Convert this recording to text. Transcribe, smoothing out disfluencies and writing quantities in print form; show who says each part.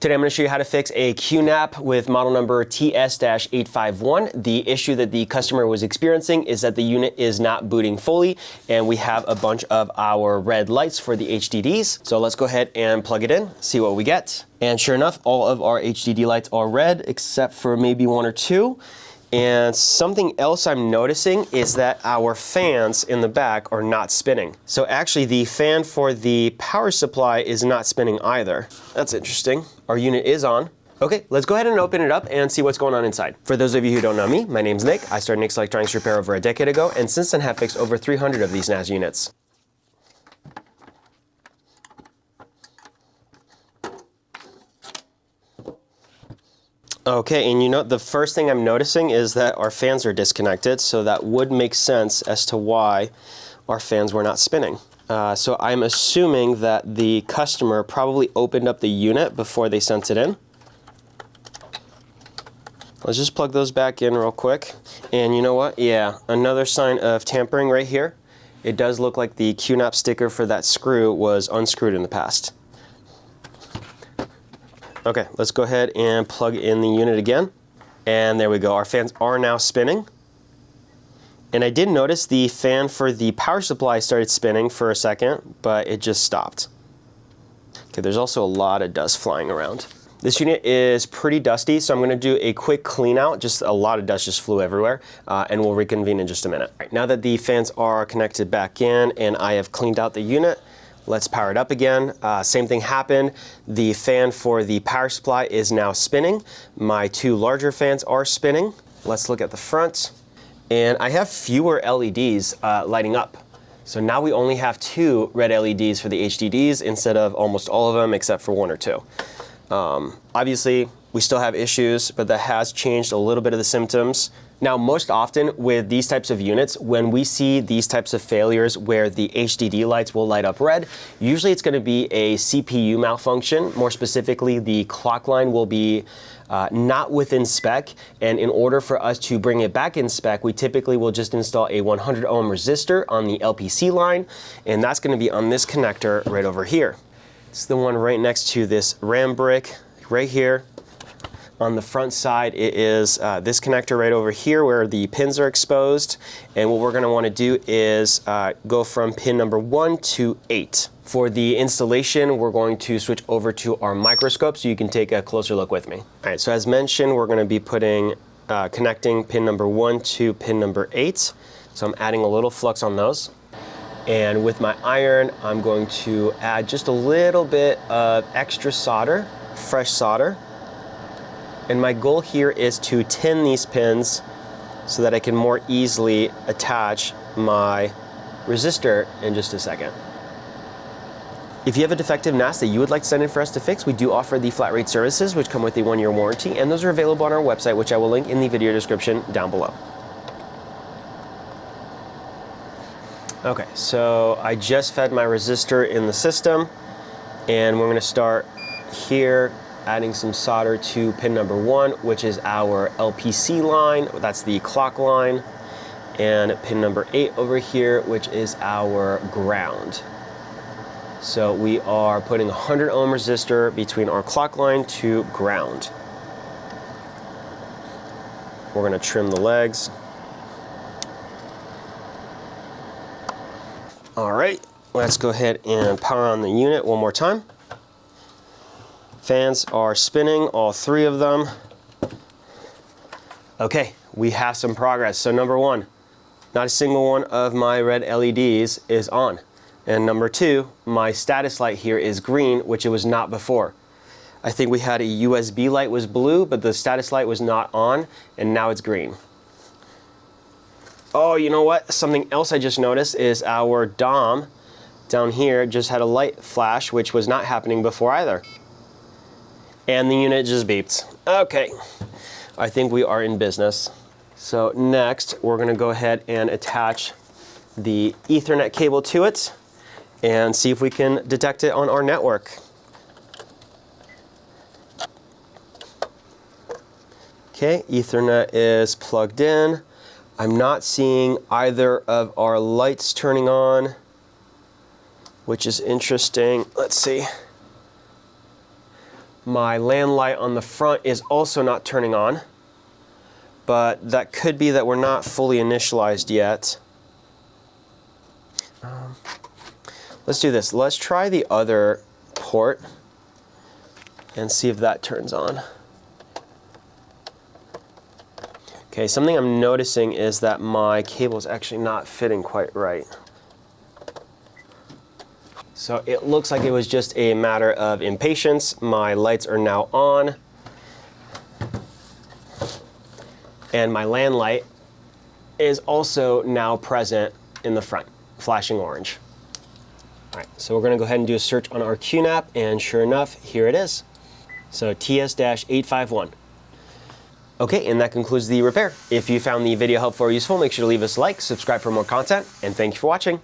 Speaker 1: Today I'm going to show you how to fix a QNAP with model number TS-851. The issue that the customer was experiencing is that the unit is not booting fully, and we have a bunch of our red lights for the HDDs. So let's go ahead and plug it in, see what we get. And sure enough, all of our HDD lights are red, except for maybe one or two. And something else I'm noticing is that our fans in the back are not spinning. So actually the fan for the power supply is not spinning either. That's interesting. Our unit is on. Okay, let's go ahead and open it up and see what's going on inside. For those of you who don't know me, my name's Nick. I started Nick's Electronics Repair over a decade ago, and since then have fixed over 300 of these NAS units. Okay, and you know, the first thing I'm noticing is that our fans are disconnected, so that would make sense as to why our fans were not spinning. So I'm assuming that the customer probably opened up the unit before they sent it in. Let's just plug those back in real quick. And you know what? Yeah, another sign of tampering right here. It does look like the QNAP sticker for that screw was unscrewed in the past. Okay, let's go ahead and plug in the unit again. And there we go, our fans are now spinning. And I did notice the fan for the power supply started spinning for a second, but it just stopped. Okay, there's also a lot of dust flying around. This unit is pretty dusty, so I'm gonna do a quick clean out. Just a lot of dust just flew everywhere, and we'll reconvene in just a minute. All right, now that the fans are connected back in and I have cleaned out the unit, let's power it up again. Same thing happened. The fan for the power supply is now spinning. My two larger fans are spinning. Let's look at the front. And I have fewer LEDs lighting up. So now we only have two red LEDs for the HDDs instead of almost all of them except for one or two. Obviously, we still have issues, but that has changed a little bit of the symptoms. Now, most often with these types of units, when we see these types of failures where the HDD lights will light up red, usually it's going to be a CPU malfunction. More specifically, the clock line will be not within spec, and in order for us to bring it back in spec, we typically will just install a 100 ohm resistor on the LPC line, and that's going to be on this connector right over here. It's the one right next to this RAM brick right here. On the front side, it is this connector right over here where the pins are exposed. And what we're going to want to do is go from pin number 1 to 8. For the installation, we're going to switch over to our microscope so you can take a closer look with me. All right, so as mentioned, we're going to be connecting pin number 1 to pin number 8. So I'm adding a little flux on those. And with my iron, I'm going to add just a little bit of extra solder, fresh solder. And my goal here is to tin these pins so that I can more easily attach my resistor in just a second. If you have a defective NAS that you would like to send in for us to fix, we do offer the flat rate services, which come with a 1-year warranty, and those are available on our website, which I will link in the video description down below. Okay, so I just fed my resistor in the system, and we're going to start here, adding some solder to pin number 1, which is our LPC line. That's the clock line. And pin number 8 over here, which is our ground. So we are putting a 100 ohm resistor between our clock line to ground. We're going to trim the legs. All right, let's go ahead and power on the unit one more time. Fans are spinning, all 3 of them. Okay, we have some progress. So number 1, not a single one of my red LEDs is on. And number 2, my status light here is green, which it was not before. I think we had a USB light was blue, but the status light was not on, and now it's green. Oh, you know what? Something else I just noticed is our DOM down here just had a light flash, which was not happening before either. And the unit just beeped. Okay, I think we are in business. So next, we're gonna go ahead and attach the Ethernet cable to it and see if we can detect it on our network. Okay, Ethernet is plugged in. I'm not seeing either of our lights turning on, which is interesting. Let's see. My LAN light on the front is also not turning on, but that could be that we're not fully initialized yet. Let's do this. Let's try the other port and see if that turns on. Okay, something I'm noticing is that my cable is actually not fitting quite right. So it looks like it was just a matter of impatience. My lights are now on. And my LAN light is also now present in the front, flashing orange. All right, so we're going to go ahead and do a search on our QNAP, and sure enough, here it is. So TS-851. Okay, and that concludes the repair. If you found the video helpful or useful, make sure to leave us a like, subscribe for more content, and thank you for watching.